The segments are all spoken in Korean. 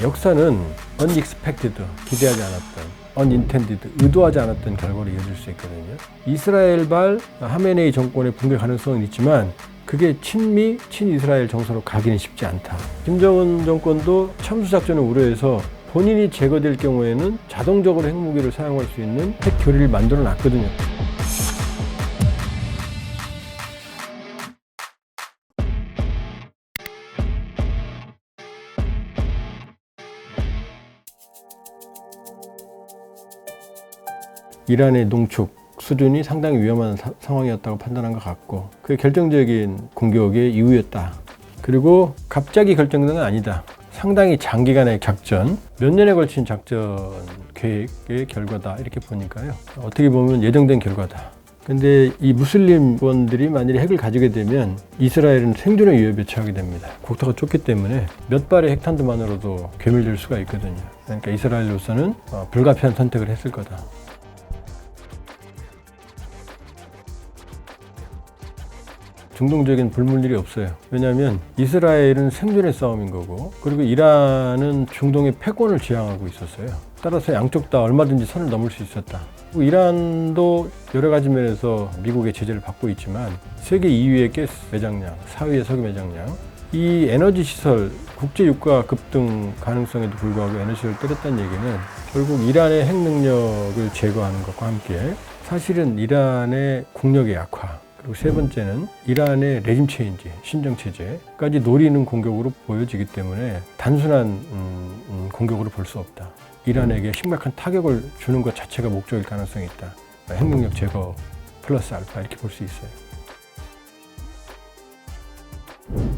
역사는 unexpected, 기대하지 않았던, unintended, 의도하지 않았던 결과로 이어질 수 있거든요. 이스라엘발 하메네이 정권의 붕괴 가능성은 있지만 그게 친미, 친이스라엘 정서로 가기는 쉽지 않다. 김정은 정권도 참수작전을 우려해서 본인이 제거될 경우에는 자동적으로 핵무기를 사용할 수 있는 핵 교리를 만들어 놨거든요. 이란의 농축 수준이 상당히 위험한 상황이었다고 판단한 것 같고, 그게 결정적인 공격의 이유였다. 그리고 갑자기 결정된 건 아니다. 상당히 장기간의 작전, 몇 년에 걸친 작전 계획의 결과다. 이렇게 보니까요, 어떻게 보면 예정된 결과다. 근데 이 무슬림권들이 만일에 핵을 가지게 되면 이스라엘은 생존의 위협에 처하게 됩니다. 국토가 좁기 때문에 몇 발의 핵탄두만으로도 괴멸될 수가 있거든요. 그러니까 이스라엘로서는 불가피한 선택을 했을 거다. 중동적인 불문율이 없어요. 왜냐하면 이스라엘은 생존의 싸움인 거고, 그리고 이란은 중동의 패권을 지향하고 있었어요. 따라서 양쪽 다 얼마든지 선을 넘을 수 있었다. 그리고 이란도 여러 가지 면에서 미국의 제재를 받고 있지만 세계 2위의 가스 매장량, 4위의 석유 매장량, 이 에너지 시설, 국제 유가 급등 가능성에도 불구하고 에너지를 때렸다는 얘기는 결국 이란의 핵 능력을 제거하는 것과 함께 사실은 이란의 국력의 약화, 그리고 세 번째는 이란의 레짐 체인지, 신정 체제까지 노리는 공격으로 보여지기 때문에 단순한 공격으로 볼 수 없다. 이란에게 심각한 타격을 주는 것 자체가 목적일 가능성이 있다. 핵능력 제거 플러스 알파 이렇게 볼 수 있어요.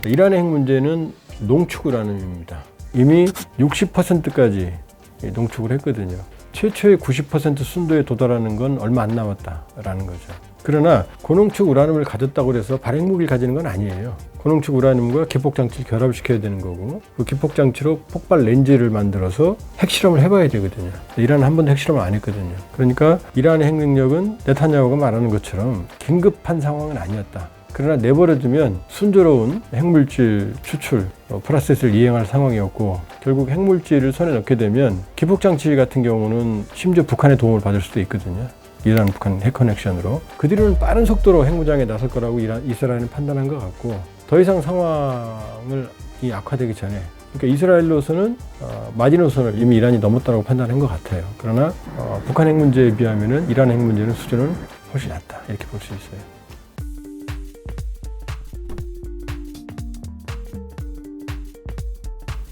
이란의 핵 문제는 농축을 하는 의미입니다. 이미 60%까지 농축을 했거든요. 최초의 90% 순도에 도달하는 건 얼마 안 남았다라는 거죠. 그러나 고농축 우라늄을 가졌다고 해서 발핵무기를 가지는 건 아니에요. 고농축 우라늄과 기폭장치를 결합시켜야 되는 거고, 그 기폭장치로 폭발 렌즈를 만들어서 핵실험을 해봐야 되거든요. 이란은 한 번도 핵실험을 안 했거든요. 그러니까 이란의 핵능력은 네타냐후가 말하는 것처럼 긴급한 상황은 아니었다. 그러나 내버려두면 순조로운 핵물질 추출 프로세스를 이행할 상황이었고, 결국 핵물질을 손에 넣게 되면 기폭장치 같은 경우는 심지어 북한의 도움을 받을 수도 있거든요. 이란 북한 핵 커넥션으로 그 뒤로는 빠른 속도로 핵무장에 나설 거라고 이스라엘은 판단한 것 같고, 더 이상 상황을 악화되기 전에, 그러니까 이스라엘로서는 마지노선을 이미 이란이 넘었다고 판단한 것 같아요. 그러나 북한 핵 문제에 비하면은 이란 핵 문제는 수준은 훨씬 낮다 이렇게 볼 수 있어요.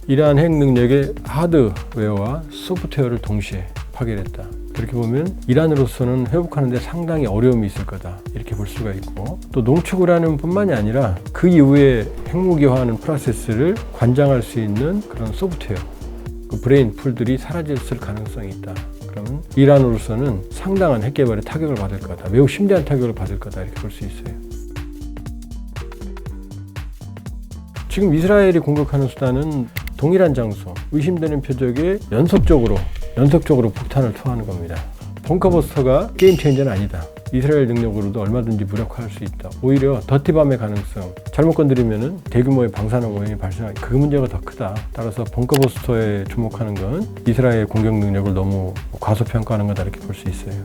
이란 핵 능력의 하드웨어와 소프트웨어를 동시에 파괴했다. 그렇게 보면 이란으로서는 회복하는 데 상당히 어려움이 있을 거다 이렇게 볼 수가 있고, 또 농축을 하는 뿐만이 아니라 그 이후에 핵무기화하는 프로세스를 관장할 수 있는 그런 소프트웨어, 그 브레인 풀들이 사라졌을 가능성이 있다. 그러면 이란으로서는 상당한 핵 개발에 타격을 받을 거다, 매우 심대한 타격을 받을 거다 이렇게 볼 수 있어요. 지금 이스라엘이 공격하는 수단은 동일한 장소, 의심되는 표적에 연속적으로 폭탄을 투하하는 겁니다. 벙커버스터가 게임 체인저는 아니다. 이스라엘 능력으로도 얼마든지 무력화할 수 있다. 오히려 더티밤의 가능성, 잘못 건드리면 대규모의 방사능 오염이 발생하기, 그 문제가 더 크다. 따라서 벙커버스터에 주목하는 건 이스라엘 공격 능력을 너무 과소평가하는 거다 이렇게 볼 수 있어요.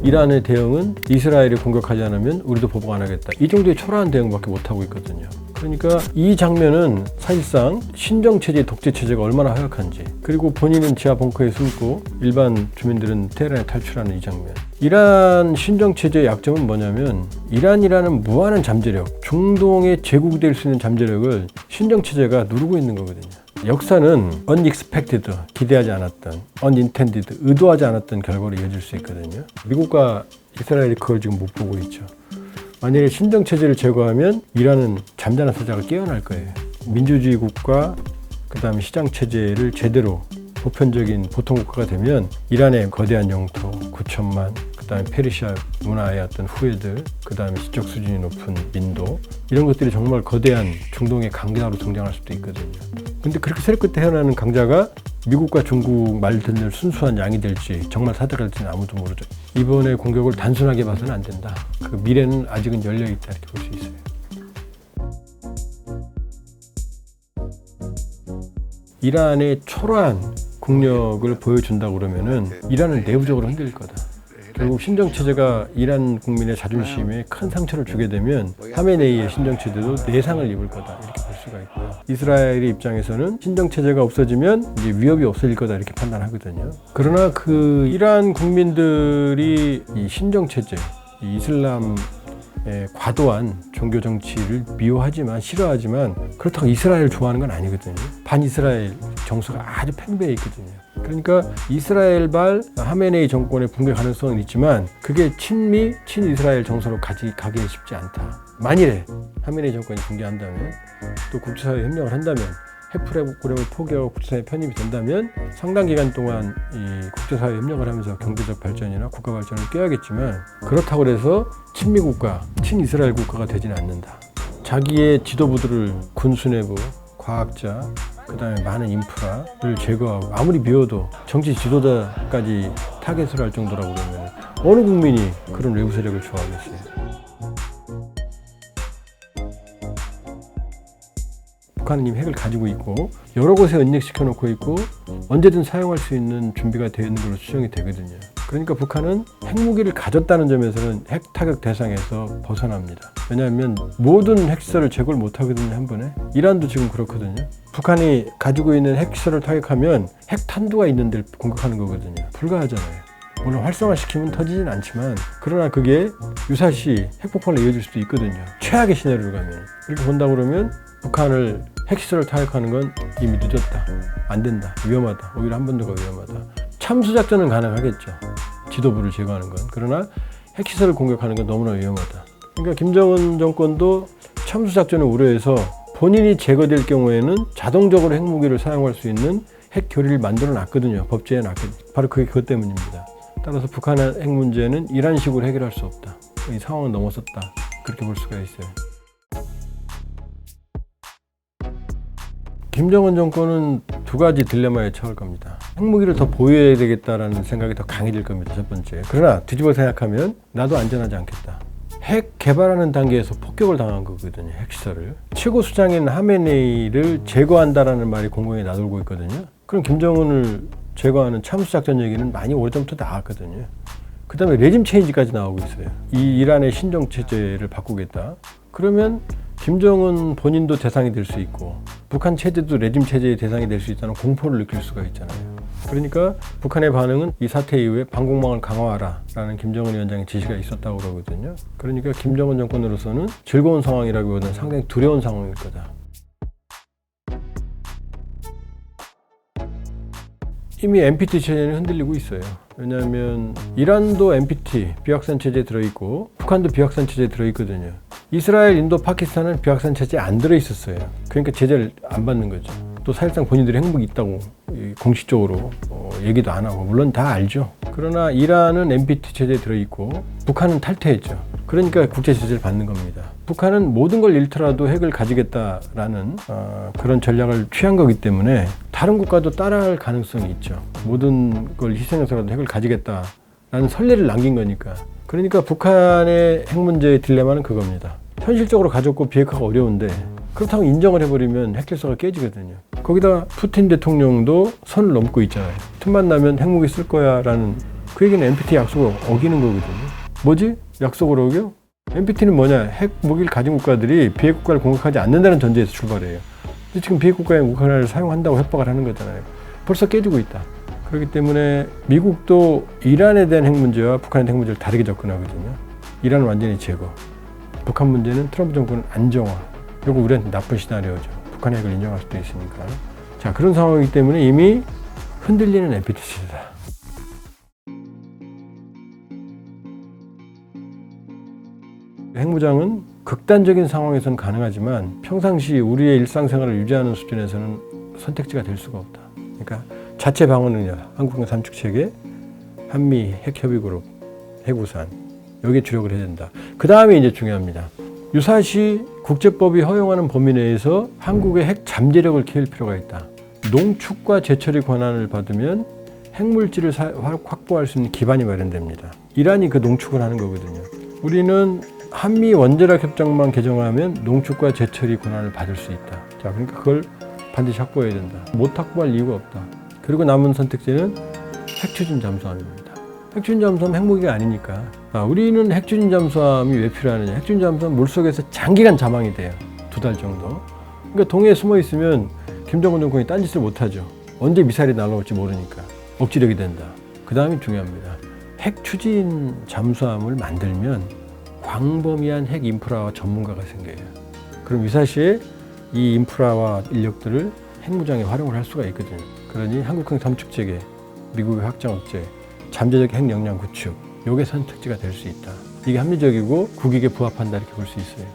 이란의 대응은 이스라엘이 공격하지 않으면 우리도 보복 안 하겠다. 이 정도의 초라한 대응밖에 못하고 있거든요. 그러니까 이 장면은 사실상 신정체제, 독재체제가 얼마나 허약한지, 그리고 본인은 지하 벙커에 숨고 일반 주민들은 테헤란에 탈출하는 이 장면. 이란 신정체제의 약점은 뭐냐면, 이란이라는 무한한 잠재력, 중동의 제국이 될 수 있는 잠재력을 신정체제가 누르고 있는 거거든요. 역사는 unexpected, 기대하지 않았던, unintended, 의도하지 않았던 결과로 이어질 수 있거든요. 미국과 이스라엘이 그걸 지금 못 보고 있죠. 만약에 신정체제를 제거하면 이란은 잠자는 사자가 깨어날 거예요. 민주주의 국가, 그 다음에 시장체제를 제대로 보편적인 보통국가가 되면 이란의 거대한 영토, 9천만, 그 다음에 페르시아 문화의 어떤 후예들, 그 다음에 지적 수준이 높은 인도, 이런 것들이 정말 거대한 중동의 강자로 성장할 수도 있거든요. 근데 그렇게 새롭게 태어나는 강자가 미국과 중국 말 듣는 순수한 양이 될지, 정말 사대가 될지는 아무도 모르죠. 이번의 공격을 단순하게 봐서는 안 된다. 그 미래는 아직은 열려있다 이렇게 볼 수 있어요. 이란의 초라한 국력을 보여준다고 그러면은 이란은 내부적으로 흔들릴 거다. 결국 신정체제가 이란 국민의 자존심에 큰 상처를 주게 되면 하메네이의 신정체제도 내상을 입을 거다, 이렇게 볼 수가 있고요. 이스라엘의 입장에서는 신정체제가 없어지면 이제 위협이 없어질 거다, 이렇게 판단하거든요. 그러나 그 이란 국민들이 이 신정체제, 이 이슬람의 과도한 종교 정치를 미워하지만, 싫어하지만 그렇다고 이스라엘을 좋아하는 건 아니거든요. 반이스라엘 정서가 아주 팽배해 있거든요. 그러니까 이스라엘발 하메네이 정권의 붕괴 가능성은 있지만 그게 친미, 친이스라엘 정서로 가기 쉽지 않다. 만일에 하메네이 정권이 붕괴한다면, 또 국제사회에 협력을 한다면, 핵 프로그램을 포기하고 국제사회에 편입이 된다면 상당 기간 동안 이 국제사회에 협력을 하면서 경제적 발전이나 국가 발전을 꾀하겠지만, 그렇다고 해서 친미 국가, 친이스라엘 국가가 되지는 않는다. 자기의 지도부들을, 군수뇌부, 과학자, 그 다음에 많은 인프라를 제거하고, 아무리 미워도 정치 지도자까지 타겟으로 할 정도라고 그러면 어느 국민이 그런 외부 세력을 좋아하겠어요. 북한은 이미 핵을 가지고 있고 여러 곳에 은닉시켜 놓고 있고 언제든 사용할 수 있는 준비가 되어 있는 걸로 추정이 되거든요. 그러니까 북한은 핵무기를 가졌다는 점에서는 핵 타격 대상에서 벗어납니다. 왜냐하면 모든 핵시설을 제거를 못 하거든요, 한 번에. 이란도 지금 그렇거든요. 북한이 가지고 있는 핵시설을 타격하면 핵 탄두가 있는 데를 공격하는 거거든요. 불가하잖아요. 물론 활성화시키면 터지진 않지만, 그러나 그게 유사시 핵폭발로 이어질 수도 있거든요. 최악의 시나리오를 가면. 이렇게 본다 그러면 북한을 핵시설을 타격하는 건 이미 늦었다, 안 된다, 위험하다, 오히려 한 번 더 위험하다. 참수작전은 가능하겠죠, 지도부를 제거하는 건. 그러나 핵시설을 공격하는 건 너무나 위험하다. 그러니까 김정은 정권도 참수작전을 우려해서 본인이 제거될 경우에는 자동적으로 핵무기를 사용할 수 있는 핵 교리를 만들어 놨거든요. 법제에 놨거든요. 바로 그게 그것 때문입니다. 따라서 북한의 핵 문제는 이란 식으로 해결할 수 없다, 이 상황은 넘어섰다, 그렇게 볼 수가 있어요. 김정은 정권은 두 가지 딜레마에 처할 겁니다. 핵무기를 더 보유해야 되겠다라는 생각이 더 강해질 겁니다, 첫 번째. 그러나 뒤집어 생각하면 나도 안전하지 않겠다. 핵 개발하는 단계에서 폭격을 당한 거거든요, 핵시설을. 최고 수장인 하메네이를 제거한다라는 말이 공공에 나돌고 있거든요. 그럼 김정은을 제거하는 참수작전 얘기는 많이 오래전부터 나왔거든요. 그 다음에 레짐 체인지까지 나오고 있어요. 이 이란의 신정체제를 바꾸겠다. 그러면 김정은 본인도 대상이 될 수 있고 북한 체제도 레짐 체제의 대상이 될 수 있다는 공포를 느낄 수가 있잖아요. 그러니까 북한의 반응은 이 사태 이후에 방공망을 강화하라라는 김정은 위원장의 지시가 있었다고 그러거든요. 그러니까 김정은 정권으로서는 즐거운 상황이라기보다는 상당히 두려운 상황일 거다. 이미 NPT 체제는 흔들리고 있어요. 왜냐하면 이란도 NPT 비확산 체제에 들어있고 북한도 비확산 체제에 들어있거든요. 이스라엘, 인도, 파키스탄은 비확산 체제에 안 들어있었어요. 그러니까 제재를 안 받는 거죠. 또 사실상 본인들이 핵무기 있다고 공식적으로 얘기도 안 하고, 물론 다 알죠. 그러나 이란은 NPT 체제에 들어있고 북한은 탈퇴했죠. 그러니까 국제 제재를 받는 겁니다. 북한은 모든 걸 잃더라도 핵을 가지겠다라는 그런 전략을 취한 거기 때문에 다른 국가도 따라할 가능성이 있죠. 모든 걸 희생해서라도 핵을 가지겠다라는 선례를 남긴 거니까. 그러니까 북한의 핵 문제의 딜레마는 그겁니다. 현실적으로 가졌고 비핵화가 어려운데 그렇다고 인정을 해버리면 핵 질서가 깨지거든요. 거기다 푸틴 대통령도 선을 넘고 있잖아요. 틈만 나면 핵무기 쓸 거야 라는, 그 얘기는 NPT 약속을 어기는 거거든요. 뭐지? 약속을 어겨? NPT는 뭐냐? 핵무기를 가진 국가들이 비핵국가를 공격하지 않는다는 전제에서 출발해요. 근데 지금 비핵국가의 우크라이나를 사용한다고 협박을 하는 거잖아요. 벌써 깨지고 있다. 그렇기 때문에 미국도 이란에 대한 핵 문제와 북한에 대한 핵 문제를 다르게 접근하거든요. 이란은 완전히 제거, 북한 문제는 트럼프 정권은 안정화. 이거 우리한테 나쁜 시나리오죠. 북한의 핵을 인정할 수도 있으니까. 자, 그런 상황이기 때문에 이미 흔들리는 NPT 체제다. 핵무장은 극단적인 상황에서는 가능하지만 평상시 우리의 일상생활을 유지하는 수준에서는 선택지가 될 수가 없다. 그러니까 자체 방어능력, 한국형 삼축체계, 한미 핵협의그룹, 핵우산, 여기에 주력을 해야 된다. 그 다음에 이제 중요합니다. 유사시 국제법이 허용하는 범위 내에서 한국의 핵 잠재력을 키울 필요가 있다. 농축과 재처리 권한을 받으면 핵물질을 확보할 수 있는 기반이 마련됩니다. 이란이 그 농축을 하는 거거든요. 우리는 한미 원자력 협정만 개정하면 농축과 재처리 권한을 받을 수 있다. 자, 그러니까 그걸 반드시 확보해야 된다. 못 확보할 이유가 없다. 그리고 남은 선택지는 핵추진 잠수함입니다. 핵추진 잠수함 핵무기가 아니니까. 우리는 핵추진 잠수함이 왜 필요하느냐. 핵추진 잠수함 물속에서 장기간 자망이 돼요. 2달 정도. 그러니까 동해에 숨어 있으면 김정은 정권이 딴짓을 못하죠. 언제 미사일이 날아올지 모르니까. 억지력이 된다. 그 다음이 중요합니다. 핵추진 잠수함을 만들면 광범위한 핵 인프라와 전문가가 생겨요. 그럼 유사시에 이 인프라와 인력들을 핵무장에 활용을 할 수가 있거든요. 그러니 한국형 삼축체계, 미국의 확장 억제, 잠재적 핵 역량 구축, 요게 선택지가 될 수 있다. 이게 합리적이고 국익에 부합한다 이렇게 볼 수 있어요.